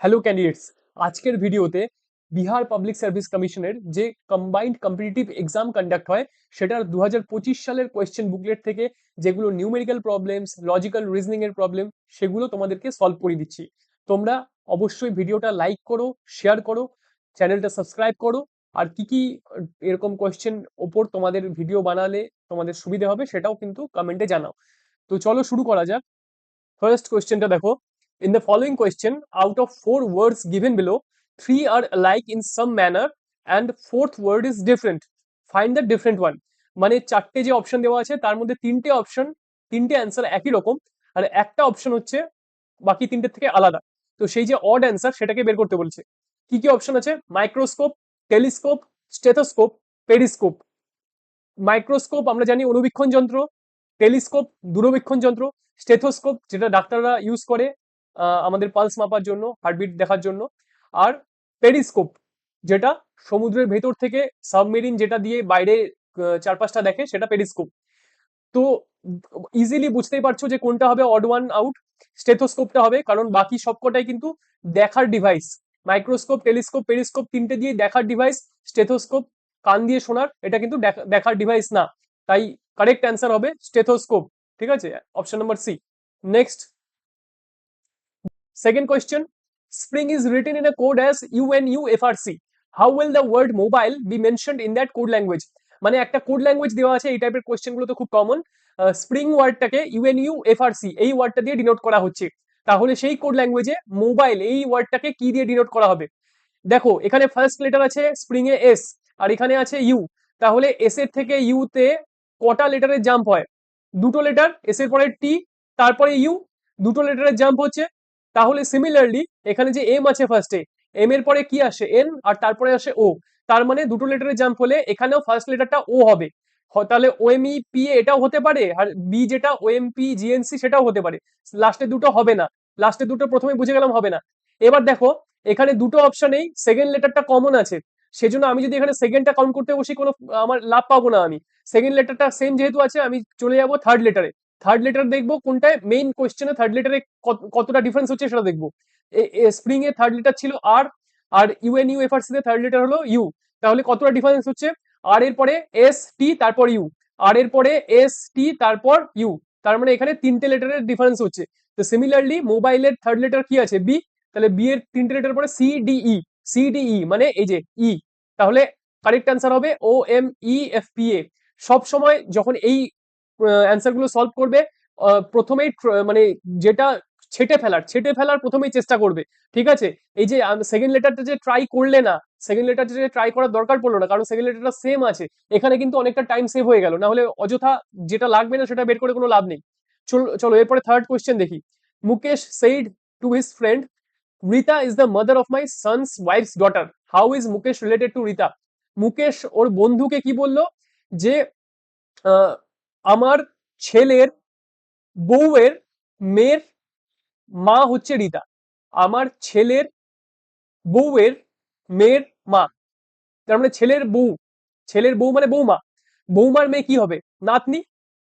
Hello candidates, আজকের ভিডিওতে Bihar public service কমিশনের যে কম্বাইন্ড কম্পিটিটিভ এক্সাম কন্ডাক্ট হয় সেটার 2025 সালের কোয়েশ্চেন বুকলেট থেকে যেগুলো নিউমেরিক্যাল প্রবলেমস, লজিক্যাল রিজনিং এর প্রবলেম, সেগুলো তোমাদেরকে সলভ করে দিচ্ছি। তোমরা অবশ্যই ভিডিওটা লাইক করো, শেয়ার করো, চ্যানেলটা সাবস্ক্রাইব করো। আর কি কি এরকম কোয়েশ্চেন ওপর তোমাদের ভিডিও বানালে তোমাদের সুবিধা হবে সেটাও কিন্তু কমেন্টে জানাও। তো চলো শুরু করা যাক। ফার্স্ট কোয়েশ্চেনটা দেখো। In the following question, out of four words given below, three are alike in some manner and fourth word is different. Find the different one. মানে চারটে যে অপশন দেওয়া আছে তার মধ্যে তিনটে অপশন, তিনটে অ্যান্সার একই রকম, আর একটা অপশন হচ্ছে বাকি তিনটের থেকে আলাদা। তো সেই যে অড অ্যান্সার সেটাকে বের করতে বলছে। কি কি অপশন আছে? Microscope, telescope, stethoscope, periscope. Microscope আমরা জানি অণুবীক্ষণ যন্ত্র, টেলিস্কোপ দূরবীক্ষণ যন্ত্র, স্টেথোস্কোপ যেটা ডাক্তাররা ইউজ করে আমাদের পালস মাপার জন্য, হার্টবিট দেখার জন্য, আর পেরিস্কোপ যেটা সমুদ্রের ভেতর থেকে সাবমেরিন যেটা দিয়ে বাইরে চারপাশটা দেখে সেটা পেরিস্কোপ। তো ইজিলি বুঝতেই পারছো যে কোনটা হবে অড ওয়ান আউট। স্টেথোস্কোপটা হবে, কারণ বাকি সবকটাই কিন্তু দেখার ডিভাইস। মাইক্রোস্কোপ, টেলিস্কোপ, পেরিস্কোপ তিনটে দিয়ে দেখার ডিভাইস। স্টেথোস্কোপ কান দিয়ে শোনার, এটা কিন্তু দেখার ডিভাইস না। তাই কারেক্ট অ্যান্সার হবে স্টেথোস্কোপ। ঠিক আছে, option number C. Next, second question. Spring is written in a code as UNUFRC. How will the word mobile be mentioned in that code language? মানে একটা কোড ল্যাঙ্গুয়েজ দেওয়া আছে, এই টাইপের কোয়েশ্চেন গুলো তো খুব কমন। স্প্রিং ওয়ার্ডটাকে UNUFRC এই ওয়ার্ডটা দিয়ে ডিনোট করা হচ্ছে, তাহলে সেই কোড ল্যাঙ্গুয়েজে মোবাইল এই ওয়ার্ডটাকে কি দিয়ে ডিনোট করা হবে? দেখো এখানে ফার্স্ট লেটার আছে স্প্রিং এ এস, আর এখানে আছে ইউ। তাহলে এস এর থেকে ইউ তে কটা লেটারের জাম্প হয়? দুটো লেটার, এস এর পরে টি, তারপরে ইউ, দুটো লেটারের জাম্প হচ্ছে। তাহলে সিমিলারলি এখানে যে এম আছে ফার্স্টে, এম এর পরে কি আসে? এন, আর তারপরে আসে ও। তার মানে দুটো লেটারের জাম্প হলে এখানেও ফার্স্ট লেটারটা ও হবে। তাহলে ও এম ই পি এটাও হতে পারে, আর বি যেটা ও এম পি জিএনসি সেটাও হতে পারে। লাস্টে দুটো হবে না, লাস্টে দুটো প্রথমে বুঝে গেলাম হবে না। এবার দেখো এখানে দুটো অপশনেই সেকেন্ড লেটারটা কমন আছে, সেজন্য আমি যদি এখানে সেকেন্ডটা কাউন্ট করতে বসি কোনো আমার লাভ পাবো না। আমি সেকেন্ড লেটারটা সেম যেহেতু আছে, আমি চলে যাবো থার্ড লেটারে। থার্ড লেটার দেখবো কোনটায় মেইন কোয়েশ্চেনে থার্ড লেটারে কতটা ডিফারেন্স হচ্ছে সেটা দেখবো। স্প্রিং এ থার্ড লেটার ছিল আর, আর ইউএনইউএফআরসি তে থার্ড লেটার হলো ইউ। তাহলে কতটা ডিফারেন্স হচ্ছে? আর এর পরে এস টি তারপর ইউ, আর এর পরে এস টি তারপর ইউ। তার মানে এখানে তিনটে লেটারের ডিফারেন্স হচ্ছে। তো সিমিলারলি মোবাইলের থার্ড লেটার কি আছে? বি। তাহলে বি এর তিনটে লেটার পরে সিডিই, সিডিই মানে এই যে ই। তাহলে কারেক্ট অ্যান্সার হবে O M E F P A. সব সময় যখন এই অ্যান্সার গুলো সলভ করবে, প্রথমেই মানে যেটা ছেটে ফেলার প্রথমেই চেষ্টা করবে। ঠিক আছে, এই যে সেকেন্ড লেটারটা যে ট্রাই করলে না, সেকেন্ড লেটারটা যে ট্রাই করার দরকার পড়লো না, কারণ সেকেন্ড লেটারটা সেম আছে। এখানে কিন্তু অনেকটা টাইম সেভ হয়ে গেল, না হলে অযথা যেটা লাগবে না সেটা বের করে কোনো লাভ নেই। চলো চলো এরপরে থার্ড কোয়েশ্চেন দেখি। Mukesh said to his friend, Rita is the mother of my son's wife's daughter. How is Mukesh related to Rita? Mukesh ওর বন্ধুকে কি বললো? যে আহ, আমার ছেলের বউয়ের মেয়ের মা হচ্ছে রিতা। আমার ছেলের বউয়ের মেয়ের মা, তার মানে ছেলের বউ, ছেলের বউ মানে বৌমা। বৌমার মেয়ে কি হবে? নাতনি।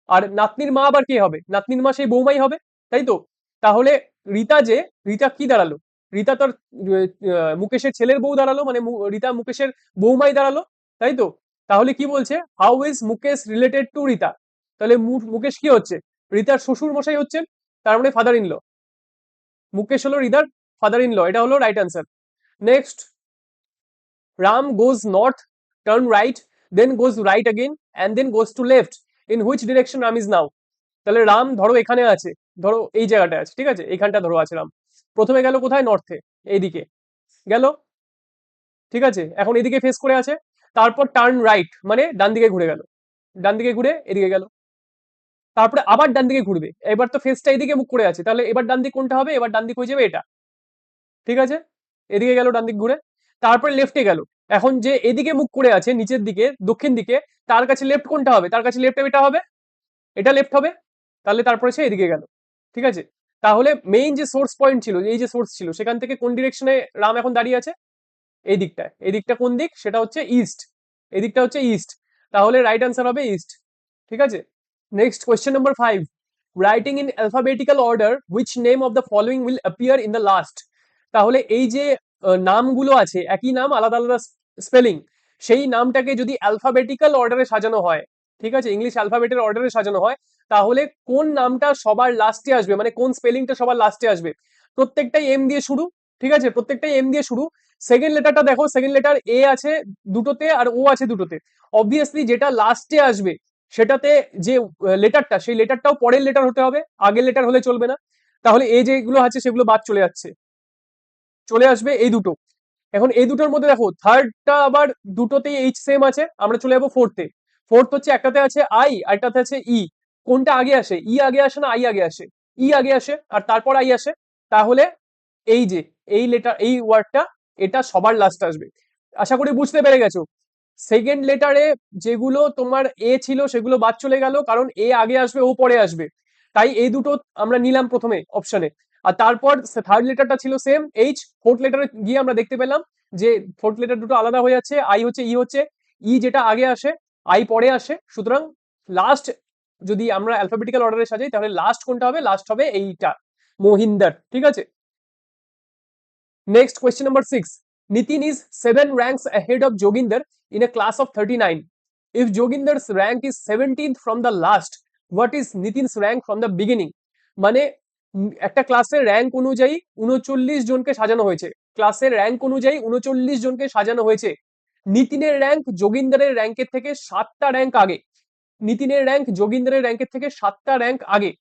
আর নাতনির মা আবার কে হবে? নাতনির মা সেই বৌমাই হবে, তাই তো? তাহলে রিতা যে, রিতা কি দাঁড়ালো? রিতা তোর মুকেশের ছেলের বউ দাঁড়ালো, মানে রিতা মুকেশের বৌমাই দাঁড়ালো, তাই তো? তাহলে কি বলছে? How is Mukesh related to Rita? তাহলে মুকেশ কি হচ্ছে? রিতার শ্বশুর মশাই হচ্ছেন, তার মানে ফাদার ইন ল। মুকেশ হলো রিতার ফাদার ইন ল, এটা হলো right answer. Next, Ram goes north, turn right, then goes right again, and then goes to left. In which direction Ram is now? তাহলে রাম ধরো এখানে আছে, ধরো এই জায়গাটায় আছে, ঠিক আছে, এইখানটা ধরো আছে রাম। প্রথমে গেল কোথায়? নর্থে, এইদিকে গেল, ঠিক আছে, এখন এদিকে ফেস করে আছে। তারপর টার্ন রাইট মানে ডান দিকে ঘুরে গেল, ডান দিকে ঘুরে এদিকে গেল। তারপরে আবার ডান দিকে ঘুরবে, এবার তো ফেসটা এদিকে মুখ করে আছে, তাহলে এবার ডান দিক কোনটা হবে? এবার ডান দিক হয়ে যাবে এটা, ঠিক আছে। এদিকে গেল ডান দিক ঘুরে, তারপরে লেফটে গেল। এখন যে এদিকে মুখ করে আছে নিচের দিকে দক্ষিণ দিকে, তার কাছে লেফট কোনটা হবে? তার কাছে লেফট এটা হবে, এটা লেফট হবে। তাহলে তারপরে সে এদিকে গেল, ঠিক আছে। তাহলে মেইন যে সোর্স পয়েন্ট ছিল, এই যে সোর্স ছিল, সেখান থেকে কোন ডিরেকশনে রাম এখন দাঁড়িয়ে আছে? এই দিকটায়। এই দিকটা কোন দিক? সেটা হচ্ছে ইস্ট, এই দিকটা হচ্ছে ইস্ট। তাহলে রাইট অ্যান্সার হবে ইস্ট, ঠিক আছে। Next question number 5, writing in alphabetical order which name of the following will appear in the last? তাহলে এই যে নামগুলো আছে, একই নাম আলাদা আলাদা স্পেলিং, সেই নামটাকে যদি অ্যালফাবেটিক্যাল অর্ডারে সাজানো হয়, ঠিক আছে, ইংলিশ অ্যালফাবেটের অর্ডারে সাজানো হয়, তাহলে কোন নামটা সবার লাস্টে আসবে, মানে কোন স্পেলিংটা সবার লাস্টে আসবে? প্রত্যেকটাই এম দিয়ে শুরু, ঠিক আছে, প্রত্যেকটাই এম দিয়ে শুরু। সেকেন্ড লেটারটা দেখো, সেকেন্ড লেটার এ আছে দুটোতে আর ও আছে দুটোতে। অবভিয়াসলি যেটা লাস্টে আসবে সেটাতে যে লেটারটা, সেই লেটারটাও পরের লেটার হতে হবে, আগের লেটার হলে চলবে না। তাহলে এ যেগুলো আছে সেগুলো বাদ চলে যাচ্ছে, চলে আসবে এই দুটো। এখন এই দুটোর মধ্যে দেখো থার্ডটা আবার দুটোতেই এইচ সেম আছে, আমরা চলে যাবো ফোর্থে। ফোর্থ হচ্ছে একটাতে আছে আই আর একটাতে আছে ই। কোনটা আগে আসে, ই আগে আসে না আই আগে আসে? ই আগে আসে আর তারপর আই আসে। তাহলে এই যে এই লেটার, এই ওয়ার্ডটা, এটা সবার লাস্ট আসবে। আশা করি বুঝতে পেরে গেছো। সেকেন্ড লেটারে যেগুলো তোমার এ ছিল সেগুলো বাদ চলে গেল, কারণ এ আগে আসবে ও পরে আসবে, তাই এই দুটো আমরা নিলাম প্রথমে অপশনে। আর তারপর থার্ড লেটারটা ছিল সেম এইচ। ফোর্থ লেটারে গিয়ে আমরা দেখতে পেলাম যে ফোর্থ লেটার দুটো আলাদা হয়ে যাচ্ছে, আই হচ্ছে ই হচ্ছে, ই যেটা আগে আসে আই পরে আসে, সুতরাং লাস্ট যদি আমরা অ্যালফাবেটিক্যাল অর্ডারে সাজাই তাহলে লাস্ট কোনটা হবে? লাস্ট হবে এইটা, মহিন্দর, ঠিক আছে। Next, question number 6. Nitin is 7 ranks ahead of Joginder in a class of 39. If Joginder's rank is 17th from the last, what is Nitin's rank from the beginning? মানে একটা ক্লাসের র্যাঙ্ক অনুযায়ী 39 জনকে সাজানো হয়েছে, ক্লাসের র্যাঙ্ক অনুযায়ী 39 জনকে সাজানো হয়েছে। নিতিনের র্যাঙ্ক যোগিন্দরের র্যাঙ্কের থেকে 7টা র্যাঙ্ক আগে। নিতিনের র্যাঙ্ক যোগিন্দরের র্যাঙ্কের থেকে 7টা র্যাঙ্ক আগে।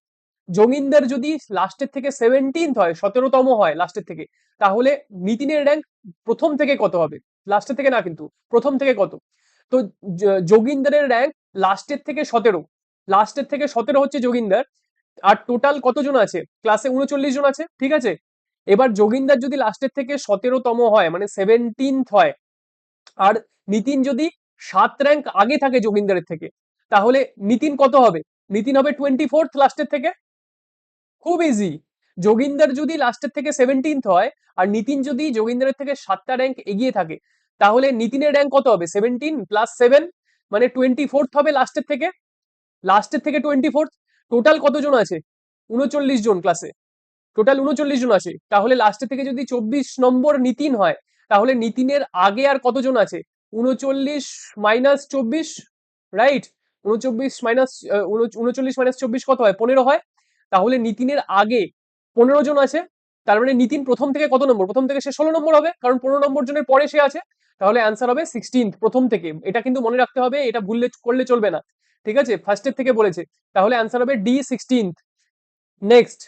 যোগিন্দর যদি লাস্টের থেকে 17th হয়, 17তম হয় লাস্টের থেকে, তাহলে নিতিনের র্যাঙ্ক প্রথম থেকে কত হবে? লাস্টের থেকে না কিন্তু, প্রথম থেকে কত? তো যোগিন্দরের র্যাঙ্ক লাস্টের থেকে 17, লাস্টের থেকে 17 হচ্ছে যোগিন্দর। আর টোটাল কতজন আছে ক্লাসে? 39 জন আছে, ঠিক আছে। এবার যোগিন্দর যদি লাস্টের থেকে 17তম হয়, মানে 17th হয়, আর নিতিন যদি 7 র্যাঙ্ক আগে থাকে যোগিন্দরের থেকে, তাহলে নিতিন কত হবে? নিতিন হবে 24th লাস্টের থেকে। খুব ইজি। যোগিন্দর যদি লাস্টের থেকে 17th হয় আর নিতিন যদি যোগিন্দরের থেকে 7টা র্যাঙ্ক এগিয়ে থাকে, তাহলে নিতিনের র্যাঙ্ক কত হবে? 17 প্লাস 7, মানে 24th হবে লাস্টের থেকে। লাস্টের থেকে 24th। টোটাল কতজন আছে? 39 জন ক্লাসে, টোটাল 39 জন আছে। তাহলে লাস্টের থেকে যদি 24 নম্বর নিতিন হয়, তাহলে নিতিনের আগে আর কতজন আছে? 39 মাইনাস 24, রাইট? 39 মাইনাস 39 মাইনাস 24 কত হয়? 15 হয়। তাহলে নিতিনের আগে 15 জন আছে। তার মানে নিতিন প্রথম থেকে কত নম্বর? প্রথম থেকে সে 16 নম্বর হবে, কারণ 15 নম্বর জনের পরে সে আছে। তাহলে অ্যান্সার হবে 16th, প্রথম থেকে। এটা কিন্তু মনে রাখতে হবে, এটা ভুললে করলে চলবে না, ঠিক আছে, ফার্স্টের থেকে বলেছে। তাহলে অ্যান্সার হবে D, 16th। Next,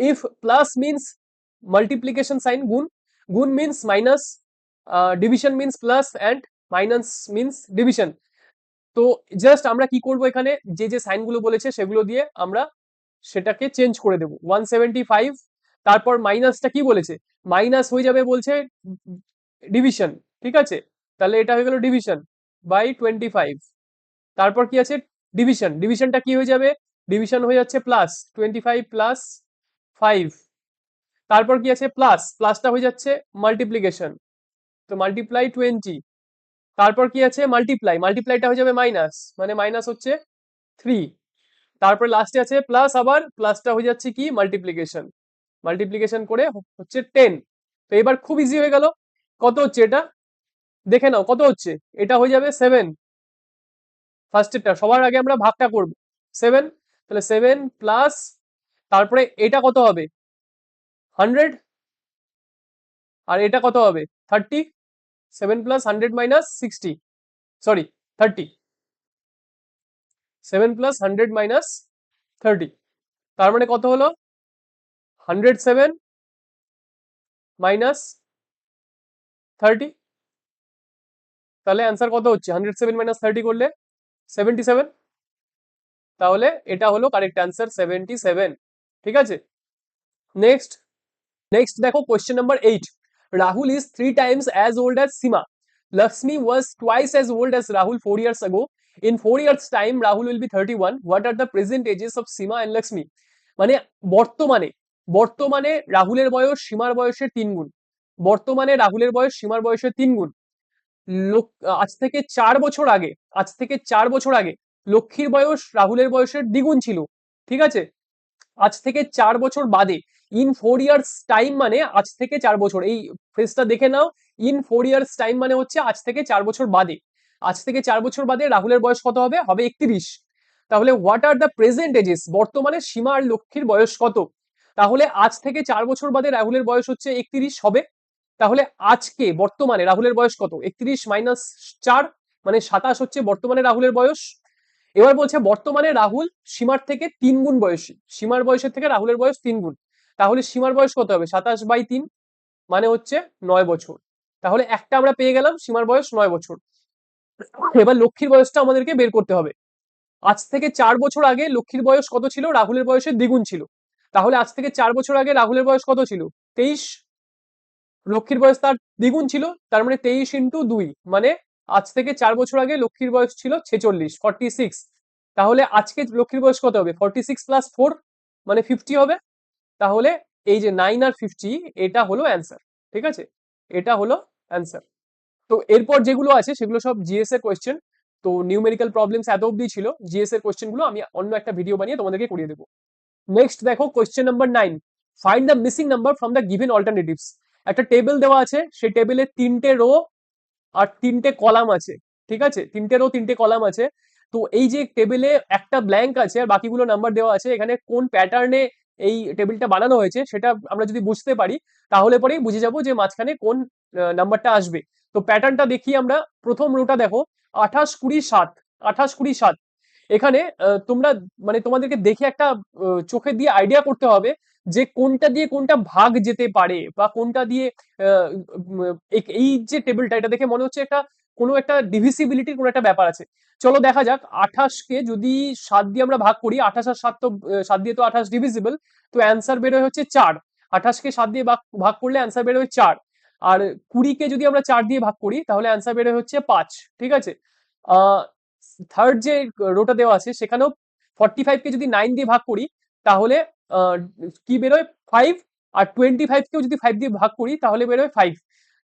if plus means multiplication sign, গুণ means minus, division means plus, and minus means division, তো জাস্ট আমরা কি করব, এখানে যে যে সাইন গুলো বলেছে সেগুলো দিয়ে আমরা সেটাকে চেঞ্জ করে দেব। 175, তারপর মাইনাসটা কি বলেছে? মাইনাস হয়ে যাবে বলছে ডিভিশন, ঠিক আছে, তাহলে এটা হয়ে গেল ডিভিশন বাই 25। তারপর কি আছে? ডিভিশন, ডিভিশনটা কি হয়ে যাবে? ডিভিশন হয়ে যাচ্ছে প্লাস 25 প্লাস 5। তারপর কি আছে? প্লাস, প্লাসটা হয়ে যাচ্ছে মাল্টিপ্লিকেশন, তো মাল্টিপ্লাই 20। তারপর কি আছে? মাল্টিপ্লাই, মাল্টিপ্লাইটা হয়ে যাবে মাইনাস, মানে মাইনাস হচ্ছে 3। তারপরে লাস্টে আছে প্লাস, আবার প্লাসটা হয়ে যাচ্ছে কি? মাল্টিপ্লিকেশন, মাল্টিপ্লিকেশন করে হচ্ছে 10। তো এবার খুব ইজি হয়ে গেল। কত হচ্ছে এটা? দেখে নাও কত হচ্ছে। এটা হয়ে যাবে 7। ফার্স্টেরটা সবার আগে আমরা ভাগটা করব 7, তাহলে 7 প্লাস, তারপরে এটা কত হবে? 100, আর এটা কত হবে? 30। 7 plus 100 minus 60, sorry 30। 7 plus 100 minus 30, তার মানে কত হলো? 107 মাইনাস 30। তাহলে অ্যান্সার কত হচ্ছে? 107 মাইনাস 30 করলে 77। তাহলে এটা হলো কারেক্ট অ্যান্সার, 77, ঠিক আছে। নেক্সট, নেক্সট দেখো question number 8। Rahul is 3 times as old as Sima. Lakshmi was twice as old as Rahul 4 years ago. In 4 years time Rahul will be 31. What are the present ages of Sima and Lakshmi? মানে বর্তমানে, বর্তমানে রাহুলের বয়স সীমার বয়সের 3 গুণ। বর্তমানে রাহুলের বয়স সীমার বয়সের 3 গুণ। লোক, আজ থেকে 4 বছর আগে, আজ থেকে 4 বছর আগে লক্ষ্মীর বয়স রাহুলের বয়সের দ্বিগুণ ছিল, ঠিক আছে। আজ থেকে 4 বছর বাদে ইন 4 ইয়ার্স টাইম মানে আজ থেকে 4 বছর, এই ফ্রেজটা দেখে নাও। ইন 4 ইয়ার্স টাইম মানে হচ্ছে আজ থেকে 4 বছর বাদে। আজ থেকে 4 বছর বাদে রাহুলের বয়স কত হবে? হবে 31। তাহলে what are the present ages, বর্তমানে সীমা আর লক্ষ্মীর বয়স কত? তাহলে আজ থেকে 4 বছর বাদে রাহুলের বয়স হচ্ছে 31 হবে। তাহলে আজকে বর্তমানে রাহুলের বয়স কত? 31 - 4 মানে 27 হচ্ছে বর্তমানে রাহুলের বয়স। এবার বলছে বর্তমানে রাহুল সীমার থেকে 3 গুণ বয়সী, সীমার বয়সের থেকে রাহুলের বয়স 3 গুণ। তাহলে সীমার বয়স কত হবে? 27/3 মানে হচ্ছে 9 বছর। তাহলে একটা আমরা পেয়ে গেলাম, সীমার বয়স 9 বছর। এবার লক্ষ্মীর বয়সটা আমাদেরকে বের করতে হবে। আজ থেকে 4 বছর আগে লক্ষ্মীর বয়স কত ছিল? রাহুলের বয়সের দ্বিগুণ ছিল। তাহলে আজ থেকে 4 বছর আগে রাহুলের বয়স কত ছিল? 23। লক্ষ্মীর বয়স তার দ্বিগুণ ছিল, তার মানে 23 × 2, মানে আজ থেকে 4 বছর আগে লক্ষ্মীর বয়স ছিল 46, 46। তাহলে আজকে লক্ষ্মীর বয়স কত হবে? 46 + 4 মানে 50 হবে। তাহলে এই যে 9 আর 50, এটা হলো অ্যান্সার। ঠিক আছে, এটা হলো অ্যান্সার। তো এরপর যেগুলো আছে সেগুলো সব জিএস এর কোয়েশ্চেন। তো নিউমেরিক্যাল প্রবলেমস এত অব্দি ছিল, জিএস এর কোয়েশ্চেন গুলো আমি অন্য একটা ভিডিও বানিয়ে তোমাদেরকে করিয়ে দেবো। নেক্সট দেখো question number 9, find the missing number from the given alternatives. একটা টেবিল দেওয়া আছে, সেই টেবিলে 3টে রো আর 3টে কলাম আছে। ঠিক আছে, 3টে রো 3টে কলাম আছে। তো এই যে টেবিলে একটা ব্ল্যাঙ্ক আছে আর বাকিগুলো নাম্বার দেওয়া আছে, এখানে কোন প্যাটার্নে এই টেবিলটা বানানো হয়েছে সেটা আমরা যদি বুঝতে পারি তাহলে পরেই বুঝে যাব যে মাঝখানে কোন নাম্বারটা আসবে। তো প্যাটার্নটা দেখি আমরা। প্রথম রোটা দেখো, 28, 20, 7, 28, 20, 7। এখানে তোমরা মানে তোমাদেরকে দেখে একটা চোখে দিয়ে আইডিয়া করতে হবে যে কোনটা দিয়ে কোনটা ভাগ যেতে পারে, বা কোনটা দিয়ে আহ, এই যে টেবিলটা, এটা দেখে মনে হচ্ছে একটা কোনো একটা ডিভিসিবিলিটির কোনো একটা ব্যাপার আছে। চলো দেখা যাক। 28কে যদি 7 দিয়ে আমরা ভাগ করি, 28 আর 7 তো 7 দিয়ে তো 28 ডিভিজিবল, তো অ্যান্সার বেরোয় হচ্ছে 4। 28কে 7 দিয়ে ভাগ ভাগ করলে অ্যান্সার বেরোয় 4। আর 20কে যদি আমরা 4 দিয়ে ভাগ করি তাহলে অ্যান্সার বেরোয় হচ্ছে 5। ঠিক আছে, আহ থার্ড যে রোটা দেওয়া আছে সেখানেও 45কে যদি 9 দিয়ে ভাগ করি তাহলে আহ, কি বেরোয়? 5। আর 25কেও যদি 5 দিয়ে ভাগ করি তাহলে বেরোয় 5।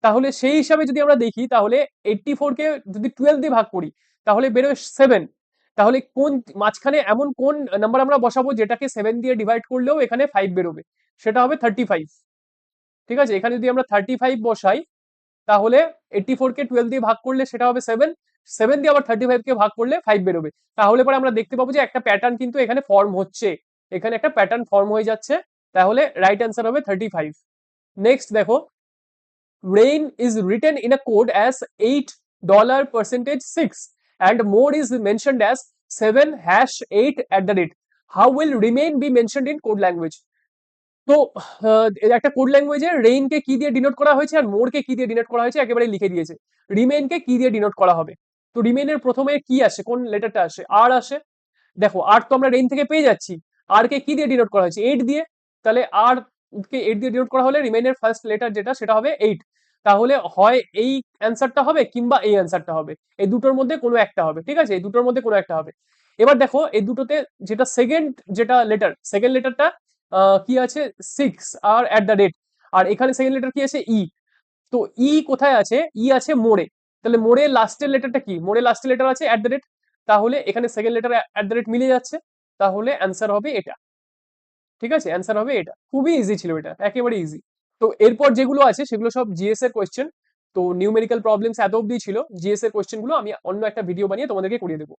তাহলে সেই হিসাবে যদি আমরা দেখি তাহলে 84কে যদি 12 দিয়ে ভাগ করি তাহলে বেরোয় 7। তাহলে কোন মাঝখানে এমন কোন নাম্বার আমরা বসাবো যেটাকে 7 দিয়ে ডিভাইড করলেও এখানে 5 বেরোবে? সেটা হবে 35। ঠিক আছে, এখানে যদি আমরা 35 বসাই তাহলে 84কে 12 দিয়ে ভাগ করলে সেটা হবে 7। 7 দিয়ে আবার 35কে ভাগ করলে 5 বেরোবে। তাহলে পরে আমরা দেখতে পাবো যে একটা প্যাটার্ন কিন্তু এখানে ফর্ম হচ্ছে, এখানে একটা প্যাটার্ন ফর্ম হয়ে যাচ্ছে। তাহলে রাইট অ্যান্সার হবে 35। নেক্সট দেখো, rain is written in a code as $8 %6 and more is mentioned as 7#8 how will remain be mentioned in code language? তো একটা কোড ল্যাঙ্গুয়েজে রেইনকে কি দিয়ে ডিনোট করা হয়েছে আর মোরকে কি দিয়ে ডিনোট করা হয়েছে একেবারে লিখে দিয়েছে। রিমেইনকে কি দিয়ে ডিনোট করা হবে? তো রিমেইনের প্রথমে কি আসে, কোন লেটারটা আসে? আর আসে। দেখো আর তো আমরা রেইন থেকে পেয়ে যাচ্ছি। আর কে কি দিয়ে ডিনোট করা হয়েছে? 8 দিয়ে। তাহলে আর কে 8 দিয়ে ডিনোট করা হলে রিমেইনের ফার্স্ট লেটার যেটা সেটা হবে 8। তাহলে হয় এই অ্যান্সারটা হবে কিংবা এই অ্যান্সারটা হবে, এই দুটোর মধ্যে কোনো একটা হবে। ঠিক আছে, এই দুটোর মধ্যে কোনো একটা হবে। এবার দেখো এই দুটোতে যেটা সেকেন্ড যেটা লেটার, সেকেন্ড লেটারটা কি আছে? 6 আর @। আর এখানে সেকেন্ড লেটার কি আছে? ই। তো ই কোথায় আছে? ই আছে মোড়ে। তাহলে মোড়ে লাস্টের লেটারটা কি? মোড়ে লাস্টের লেটার আছে @। তাহলে এখানে সেকেন্ড লেটার @, মিলে যাচ্ছে। তাহলে অ্যান্সার হবে এটা। ঠিক আছে, অ্যান্সার হবে এটা। খুবই ইজি ছিল এটা, একেবারে ইজি। তো এরপর যেগুলো আছে সেগুলো সব জিএস এর কোয়েশ্চেন। তো নিউমেরিক্যাল প্রবলেমস এত অব্দি ছিল, জিএস এর কোয়েশ্চেন গুলো আমি অন্য একটা ভিডিও বানিয়ে তোমাদেরকে করিয়ে দেবো।